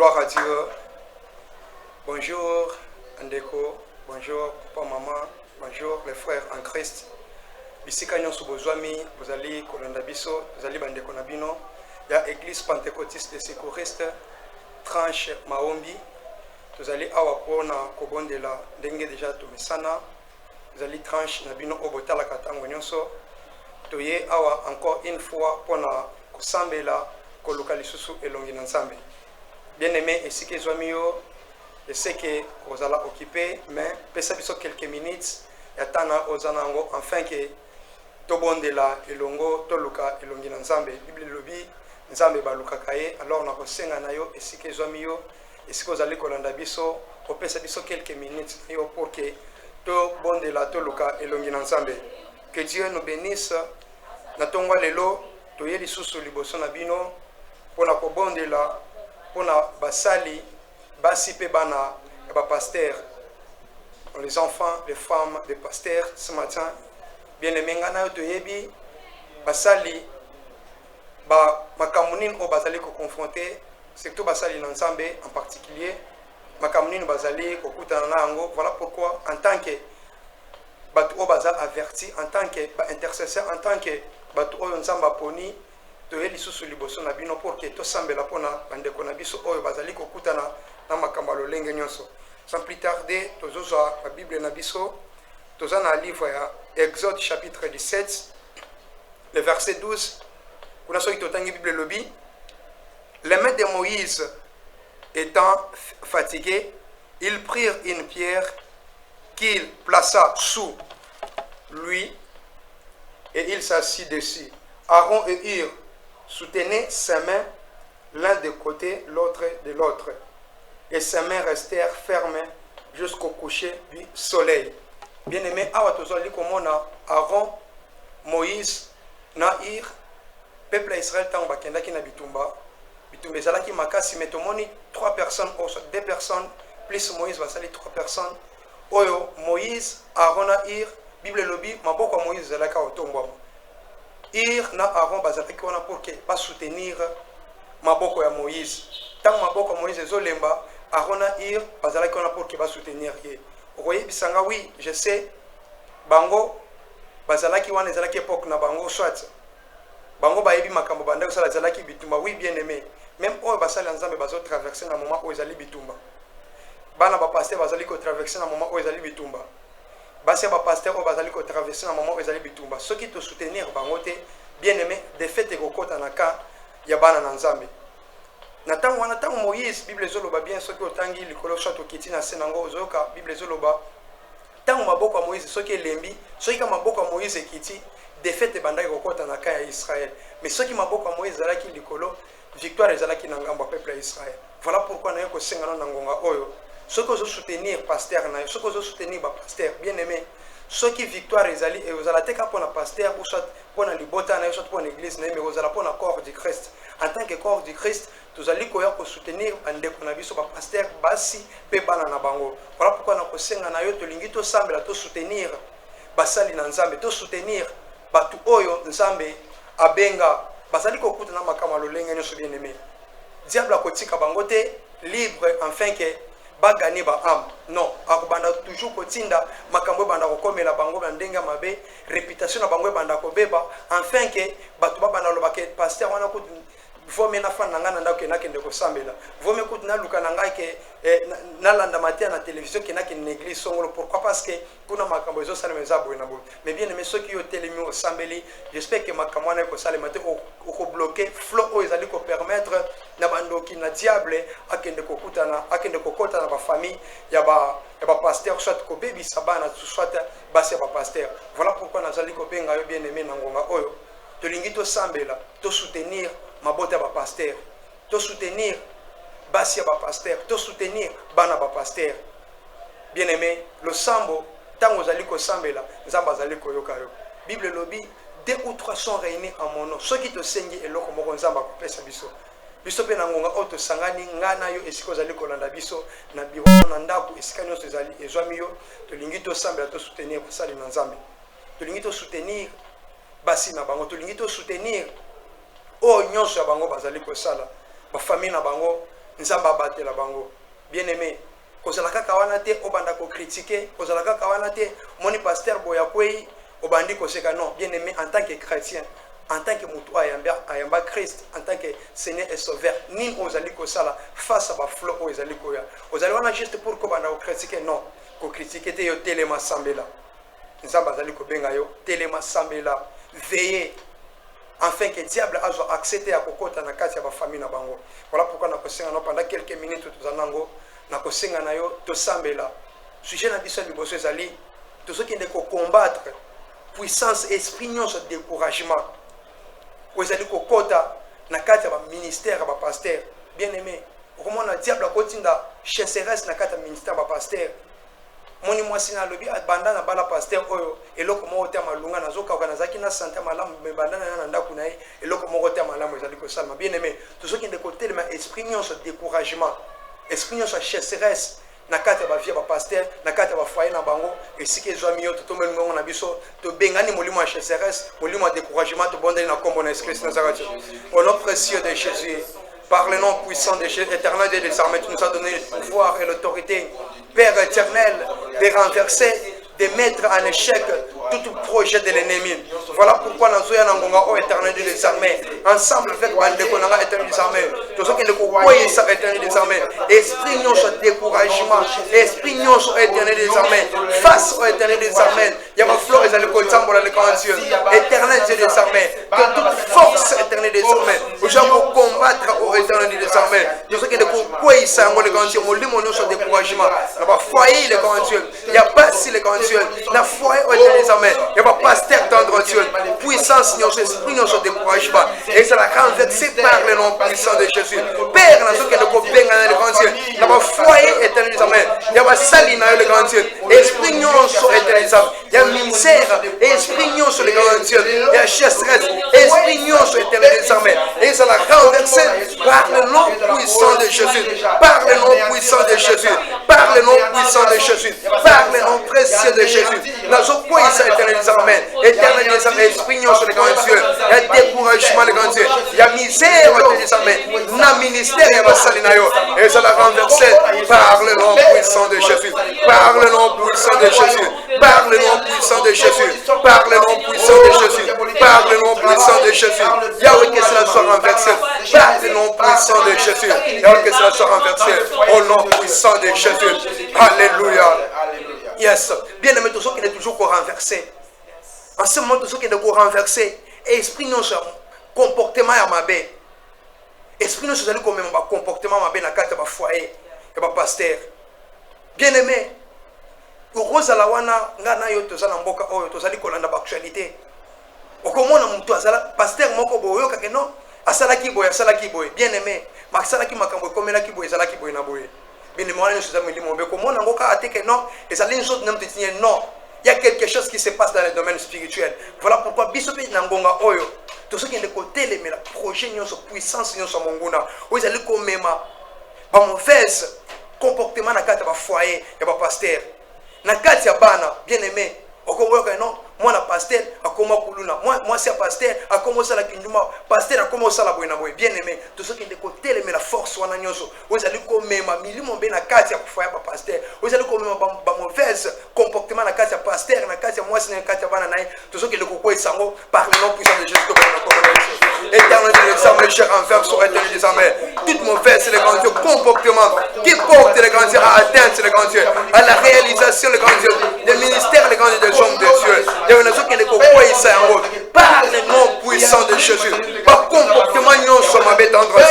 Gloire à Dieu. Bonjour Andeko, bonjour papa, maman, bonjour les frères en Christ. Bisika nyonso bozwami, bozali kolanda biso, bozali bandeko na bino. Ya Église Pentecôtiste des Secouristes, tranche Maombi. Tozali awa pona kobondela ndenge deja tomesana. Tozali tranche na bino obotala katango nyonso. Toye awa encore une fois pona kosambela koluka lisusu elongi na Nzambe. Bien-aimé, ici que Zoamio, je sais que vous allez occuper, mais pesa biso quelques minutes, yatana ozanango, afin que tobondela elongo, toluka elongi na Nzambe. Bible lobi, Nzambe baluka kaye, alors na kosenga na yo, ici que Zoamio, ici que vous allez kolanda biso, pesa biso quelques minutes, yo pour que tobondela toluka elongi na Nzambe. Que Dieu nous bénisse. Na tongwa lelo, toye lisusu liboso na bino, pona kobondela pona basali basi pe bana ba pasteur, les enfants, les femmes des pasteurs ce matin. Bien aimé ngana to yebi basali ba makamunine o bazali ko confronter surtout basali na Nzambe en particulier makamunine bazali ko kutana nango. Voilà pourquoi en tant que batu o bazal averti, en tant que intercesseur, en tant que batu o Nzamba poni toye lisusu liboso na bino pour que tosambela pona bandeko na biso oyo bazali kokutana na makambo lolenge nyonso. Sans plus tarder, tozozwa la Bible na biso, toza na livre ya Exode chapitre 17, le verset 12. Kuna soki totangi Bible lobi, les mains de Moïse étant fatigués, ils prirent une pierre qu'il plaça sous lui et il s'assit dessus. Aaron et Hur soutenaient ses mains l'un de côté, l'autre de l'autre. Et ses mains restèrent fermées jusqu'au coucher du soleil. Bien-aimé, awa tozali komona Aaron, Moïse, na Hur, peuple Israël tango bakendaki na bitumba. Bitumba ezalaki makasi, mais tomoni 3 personnes, ou 2 personnes, plus Moïse basali 3 personnes. Oyo Moïse, Aaron na Hur, Bible lobi, maboko Moïse ezalaka otombwama. Hur na Aaron bazalaki wana pour que ba soutenir maboko ya Moïse. Tant maboko Moïse ezolemba, Aaron na Hur bazalaki wana pour que ba soutenir ye. Okoye bisanga oui, je sais bango bazalaki wana ezalaki époque na bango soit bango bayebi makambo banda kosala ezalaki bitumba. Oui, bien aimé, même oyo basali Nzambe bazo traverser na moment oyo ezali bitumba. Bana ba pasteur bazali ko traverser na moment oyo ezali bitumba. Basi ba pasteur o bazali ko traverser na moment ezali bitumba. Ceux qui te soutenir bangote bien aimé de fait et kokota na ka ya bana na Nzambe. Na tango wana tango Moïse Bible zoloba bien ceux qui otangi likolo shot okiti na senango ozoka Bible zoloba tango maboko ya Moïse ceux qui lembi ceux qui maboko ya Moïse ekiti de fait bandaki kokota na ka ya Israël. Mais ceux qui maboko ya Moïse zalaki likolo victoire ezalaki na ngambo peuple ya Israël. Voilà pourquoi na yoko sengana na ngonga oyo. Ceux qui ont soutenir pasteur, ceux qui ont soutenir pasteur, bien aimé, ceux qui victoire ezali et vous allez pour un pasteur ou soit pour un libota, soit pour une église, mais vous allez pour un corps du Christ. En tant que corps du Christ, vous allez pour soutenir un déconabiso pasteur, basi, pe banana bango. Voilà pourquoi nous avons na yo to lingito sambe la to soutenir basali na Nzambe, to soutenir batu oyo Nzambe abenga basali ko kuta na makama lolenge nyoso bien aimé. Diable akotika bangote libre enfin que ba gagner ba âme. Non, akobanda toujours kotinda makambo banda kokomela bango bandenga mabe, réputation na bango banda kobeba, enfin que batu ba banda loba ke pasteur wana ko vome na fana ngana ndako na kende ko sambela. Vome ko na luka na ngai ke na landa matia na télévision ke na ke église songolo. Pourquoi? Parce que kuna makambo ezo sala meza bo na bo. Mais bien aimé ceux qui ont télémi au sambeli, j'espère que makambo na ko sala maté ko bloquer flow o ezali ko permettre na bandoki na diable akende ko kutana akende ko kota na ba famille ya ba pasteur soit ko bebi sabana soit basi ba pasteur. Voilà pourquoi nazali ko benga yo bien aimé na ngonga oyo to lingito sambela to soutenir mabota ba pasteur, to soutenir basi ba pasteur, to soutenir bana ba pasteur. Bien aimé, le sambo tango zali ko sambela nzamba zali ko yoka yo. Bible lobi 2 ou 3 sont réunis en mon nom. Ceux qui te sengi eloko moko nzamba ko pesa biso. Biso pe na ngonga auto sangani ngana yo esiko zali ko landa biso na biro na ndako esika nyonso zali ezwami yo to lingito sambela to soutenir basali na Nzambe. To lingito soutenir basi na bango, to lingito soutenir o nyonso ya bango bazali ko sala ba famille na bango nzambe abatela bango. Bien aimé, kozalaka kawana te obanda ko critiquer, kozalaka kawana te moni pasteur boya kwei obandi koseka. Non, bien aimé, en tant que chrétien, en tant que mutu ayamba Christ, en tant que Seigneur et Sauveur, ni ozali kosala face à ba flot o ezali koya. Ozali wana juste pour ko banda ko critiquer. Non, ko critiquer te yo telema sambela. Nzambe azali ko benga yo telema sambela. Veillez afin que le diable a accepté à kokota na kati ya ba famille na bango. Voilà pourquoi na kosenga no pendant quelques minutes tozanango na kosenga na yo to sambela. Sujet na biso liboso ezali to ceux qui ne combattre puissance esprit nyonso découragement. Ozali kokota na kati ya ba ministère ba pasteur. Bien aimé, comment na diable akotinda chasseresse na kati ya ministère ba pasteur. Moni mwasi na lobi banda na bala pasteur oyo eloko moko te malunga nazoka kana zaki na santé malamu me banda na ndaku na ye eloko moko te malamu ezali ko salma. Bien aimé, to ceux qui de côté le esprit nyonso découragement, esprit nyonso chasseresse na kati ba vie ba pasteur na kati ba foyer na bango esiki ezwami yo to melungo na biso to bengani molimo ya chasseresse molimo ya découragement to bondeli na kombo na Christ Nazareth. Au nom précieux de Jésus, par le nom puissant de Jésus, éternel Dieu des armées, tu nous as donné le pouvoir et l'autorité, Père éternel, de renverser, de mettre en échec tout projet de l'ennemi. Voilà pourquoi nous sommes éternel Dieu des armées, ensemble avec Bandeko Nanga éternel des armées, tous ceux qui ne connaissent pas éternel des armées, esprit nous sur découragement, esprit nous sur éternel des armées, face au éternel des armées, il y a ma fleur et le côté pour le grand Dieu, éternel Dieu des armées, que toute force éternelle des armées, nous allons combattre au éternel des armées, tous ceux qui ne connaissent pas le grand Dieu, nous allons sur découragement, il va foyer le grand Dieu, il n'y a pas si le grand Dieu, la foyer au éternel des armées, il n'y a pas pasteur tendre Dieu, puissance, nous esprit, nous découragement, et ça la renversé par le nom puissant de Jésus. Père, dans ce que nous coupons dans le grand Dieu, il y a pas foyer éternel des armées, il y a pas saline dans le grand Dieu, esprit, nous éternel des armées, il y a misère, esprit, nous sur le grand Dieu, il y a chasseresse, esprit, nous sur éternel des armées, et ça la renversé par le nom puissant de Jésus, par le nom puissant de Jésus, par le nom puissant de Jésus, par le nom précieux de Jésus. Dans ce point, ça éternel des armées, éternel des armées, esprit, nous sur le grand Dieu, il y a découragement, le grand Dieu, il y a misère, éternel des armées, na ministère, il y a pas salinayo, et ça la renversé par le nom puissant de Jésus, par le nom puissant de Jésus, par le nom puissant de Jésus, par le nom puissant de Jésus, par le nom puissant de Jésus. Yahweh, que cela soit renversé, par le nom puissant de Jésus. Yahweh, que cela soit renversé, au nom puissant de Jésus. Alléluia. Yes. Bien aimé, tous ceux qui sont toujours renversés. En ce moment, tous ceux qui sont renversés, esprit non comportement à ma baie. Esprit non c'est comme un comportement à ma baie dans le cadre de foyer, et de pasteur. Bien aimé, rose à la wana, ngana yo tozala mboka oyo tozali kolanda ba actualité. Okomona mutu azala pasteur moko boyo kake non, asala ki boy, bien aimé, makisala ki makambo komela ki boy, azala ki boy na boy. Bien aimé, on est milimo be komona ngoka ateke non, et ça les autres n'aiment tenir non. Il y a quelque chose qui se passe dans le domaine spirituel. Voilà pourquoi bisopi nangonga oyo, tous ceux qui ne côté les mais la projet nyon so puissance nyon so monguna, ou ils allaient comme même ba mauvaise comportement na kati ba foyer et ba pasteur. Na kati ya bana, bien aimé, okomoka non, moi na pasteur akoma kuluna, moi c'est pasteur akoma sala kinduma, pasteur akoma sala boina boy, bien aimé, tous ceux qui de côté les mais la force wana nyonso, ou ils allaient comme même milimo be na kati ya foyer ba pasteur, ou ils allaient comme ba mauvaise comportement na kati ya pasteur, na kati ya moi c'est na kati ya bana naï, tous ceux qui de kokoi sango par le nom puissant de Jésus to ba éternel des armées, cher envers sur éternel des armées, toute mauvaise les grands dieux, comportement qui porte les grands dieux à atteindre les grands dieux, à la réalisation les grands dieux, des ministères les grands dieux des hommes de Dieu. Il y a une chose qui est par le nom puissant de Jésus, par comportement non sur ma bête en droit,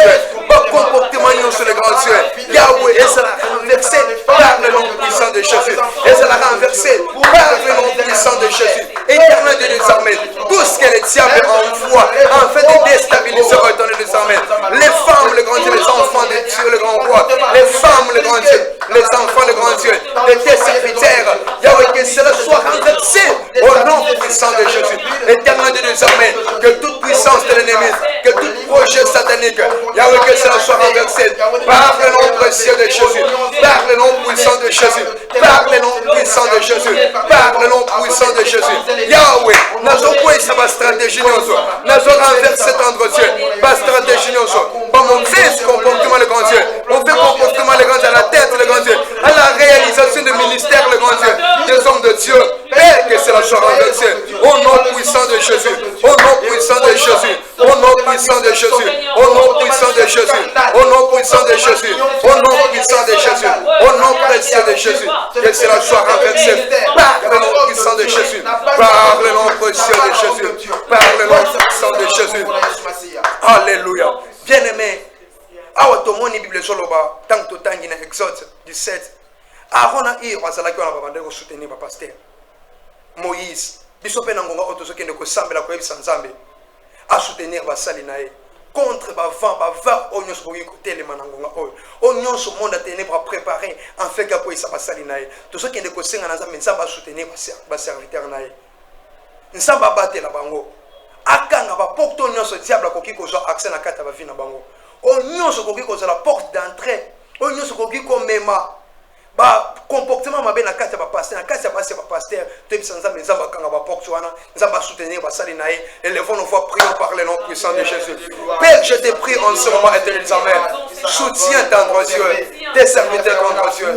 par comportement non sur les grands dieux. Yahweh, et ça l'a renversé par le nom puissant de Jésus, et ça l'a renversé par le nom puissant de Jésus. Éternel de des armées, tout ce que le diable envoie en fait de déstabiliser au éternel des armées. Les femmes, les grands dieux, les enfants de Dieu, le grand roi, les femmes, les grands dieux, les enfants, les grands dieux, les tes serviteurs, Yahweh, que cela soit renversé au nom puissant de Jésus. Éternel de des armées, que toute puissance de l'ennemi, que tout projet satanique, Yahweh, que cela soit renversé par le nom précieux de Jésus, par le nom puissant de Jésus, par le nom puissant de Jésus, par le nom puissant de Jésus. Yahweh, nous avons ça ma stratégie, nous avons renversé tendre Dieu, ma stratégie, nous avons mon fils comportement le grand Dieu, mon Dieu. Père, que cela soit renversé. Au nom puissant de Jésus. Au nom puissant de Jésus. Au nom puissant de Jésus. Au nom puissant de Jésus. Au nom puissant de Jésus. Au nom puissant de Jésus. Au nom précieux de Jésus. Que cela soit renversé. Par le nom puissant de Jésus. Par le nom précieux de Jésus. Par le nom puissant de Jésus. Alléluia. Bien-aimé. Awa tomoni Bible soloba tant que tangi na Exode 17. Aaron a eu bazalaki wana babande ko soutenir ba pasteur. Moïse biso pe na ngonga oto sokende ko sambela ko yebisa Nzambe a soutenir basali na ye contre ba vent onyo so ko telema na ngonga oyo. Onyo so monde a ténèbres préparé en fait ka ko isa basali na ye. To sokende ko senga na Nzambe Nzambe a soutenir ba serviteur na ye. Nzambe abatela bango. Akanga ba porte nyonso diable akoki ko zo accès na kata ba vie na bango. Onyo koki ko la porte d'entrée. Onyo koki ko mema ba comportement mabe na kati ba pasteur na kati ba pasteur to bisa Nzambe Nzambe kanga ba porte wana Nzambe soutenir ba sali na ye. Élevons nos voix, prions par le nom puissant de Jésus. Père, je te prie en ce moment éternel Amen. Soutiens tendre Dieu tes serviteurs tendre Dieu.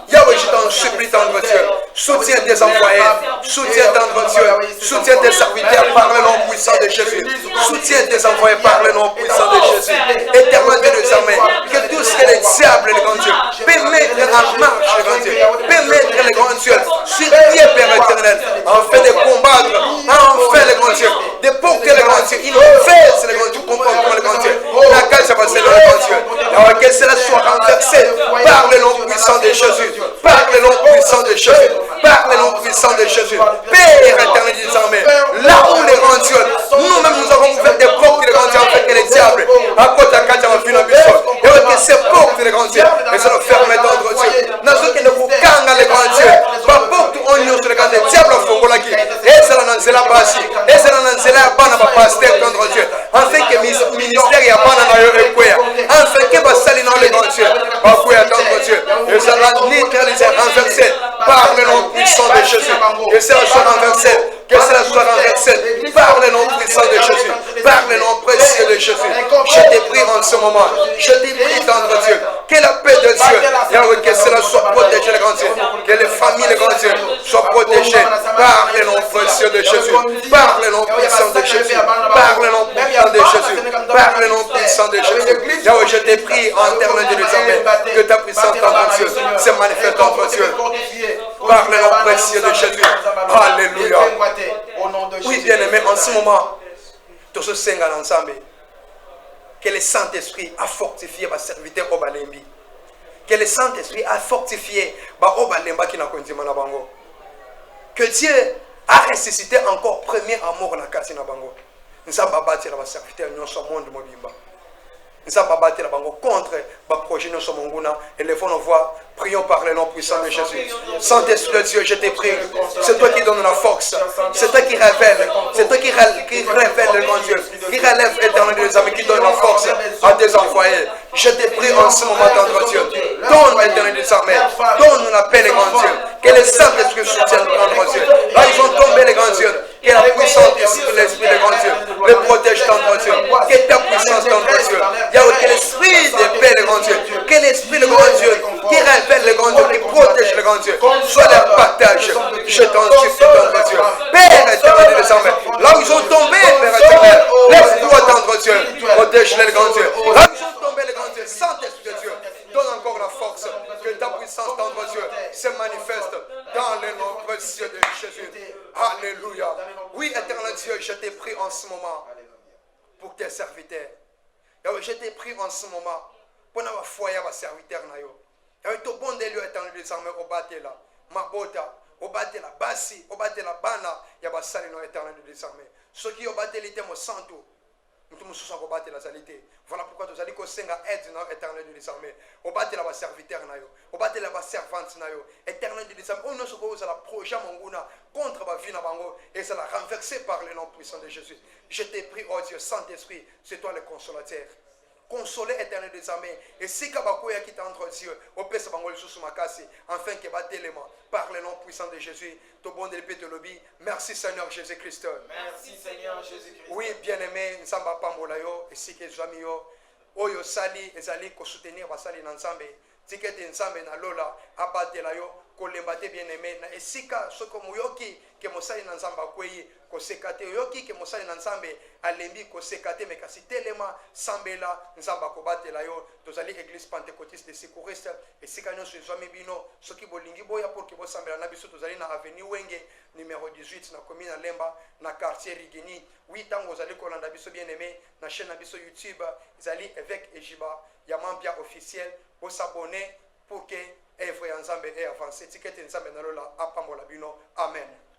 Yahweh, je t'en supplie tendre Dieu. Soutiens tes envoyés. Soutiens tendre Dieu. Soutiens tes serviteurs par le nom puissant de Jésus. Soutiens tes envoyés par le nom puissant de Jésus. Éternel Dieu des armées, que tout ce que les diables, les grands dieux, peut mettre en marche, les grands dieux, peut mettre les grands dieux sur pied, Père éternel, afin de combattre, enfin les grands dieux, de porter les grands dieux, il fait les grands dieux, comprendre les grands dieux, la cage à passer les grands dieux, alors que cela soit renversé par le nom puissant de Jésus, par le nom puissant de Jésus, par le nom puissant de Jésus, Père éternel des armées, là où les grands dieux, nous-mêmes nous avons ouvert des portes, les grands dieux, afin que les diables, à côté de la vie, et que ces portes, les grands dieux, et ça nous ferme d'entre Dieu. Nous avons que nous kanga les grands dieux, ma porte on nous sur les grands dieux, diable fongolaki, et ça nous zela basi, et ça nous zela bana ba pasteur d'entre Dieu, afin que ministère ya bana na yo ekoya, afin que basali na les grands dieux, ba koya d'entre Dieu, et ça nous neutraliser, renverser par le nom puissant de Jésus, que cela soit renversé, que cela soit renversé par le nom puissant de Jésus, par le nom précieux de Jésus. Je te prie en ce moment, je te prie d'entre Dieu, que la paix de Dieu, que cela soit protégé les grands dieux, que les familles les grands dieux soient protégées par le nom précieux de Jésus, par le nom puissant de Jésus, par le nom puissant de Jésus, par le nom puissant de Jésus. Yahweh, je te prie en termes de désormais que ta puissance entre Dieu se manifeste entre Dieu, par le nom précieux de Jésus. Alléluia. Oui, bien-aimé, en ce moment, tout ce Seigneur ensemble, que le Saint-Esprit a fortifié ma serviteur au Balembi. Que le Saint-Esprit a fortifié au Balemba qui n'a pas dit Manabango. Que Dieu a ressuscité encore premier amour dans la Kassi Nabango. Nous avons battu la serviteur, nous sommes monde Mobimba. Nous avons battu la bango contre le projet de notre monde. Élevons nos voix, prions par le nom puissant de Jésus. Saint-Esprit de Dieu, je te prie. C'est toi qui donne la force. C'est toi qui révèle. C'est toi qui révèle le grand Dieu. Qui relève éternel des amis, qui donne la force à tes envoyés. Je te prie en ce moment, tendre Dieu. Donne éternel des armées. Donne la paix, les grands dieux. Que les Saint-Esprit soutiennent les grands dieux. Là, ils ont tombé, les grands dieux. Que la puissance de l'Esprit, les grands dieux, les protège, tendre Dieu. Que ta puissance, tendre Dieu. Que l'Esprit de paix, les grands dieux. Que l'Esprit, les grands dieux, qui révèle les grands dieux, qui protège les grands dieux, soit leur partage. Je t'en supplie, tendre Dieu. Père éternel des armées. Là où ils ont tombé, Père éternel, laisse-toi, tendre Dieu. Protège les grands dieux. Là où ils ont tombé, les grands dieux, Saint-Esprit de Dieu, donne encore la force. Que ta puissance, tendre Dieu, se manifeste dans le nom précieux de Jésus. Alléluia. Oui, éternel Dieu, je t'ai pris en ce moment pour tes serviteurs. Je t'ai pris en ce moment pour avoir foyer à serviteur. Tu bon de lieu éternel des armées au bâté là. Mabota, au bâté là, Bassi, au bâté là, Bana, il y a pas salé dans l'éternel des armées. Ceux qui ont bâté l'été, mon santo. Nous sommes au bâté la salité. Voilà pourquoi nous allons aide dans l'éternel des armées. Au bâté là, serviteur, au bâté là, servante, éternel des armées. On ne se pose à la projet contre ma vie et ça l'a renversé par le nom puissant de Jésus. Je t'ai pris, oh Dieu, Saint-Esprit, c'est toi le consolateur. Consoler éternel des armées. Et si Kabakoya qui t'entre Dieu, au Père Sabangol sous Makasi, afin que bat l'élément par le nom puissant de Jésus, ton bon délépé te lobby. Merci Seigneur Jésus-Christ. Merci Seigneur Jésus-Christ. Oui, bien-aimé, nous sommes pas molayo, et si que amis oyo sali, ezali ko soutenir basali n'ensemble. Ticket ensemble na lola, abatela yo, kolemba te bien aimé na esika soko moyoki ke mosali na nzambe akwei koseka te yoki ke mosali na nzambe alembi koseka te me kasi telema sambela nzambe akobatela yo. Tozali église pentecôtiste de secouriste esika nyonso ezwami bino soki bolingi boya pour ke bosambela na biso. Tozali na avenue Wenge numéro 18 na commune ya Lemba na quartier Rigini. 8 tango ozali kolanda biso bien aimé na chaîne na biso YouTube ezali Évêque Ejiba ya Mampia officiel. Bosabone pour que œuvre ya nzambe e avance tikete nzambe na lola apambola bino. Amen.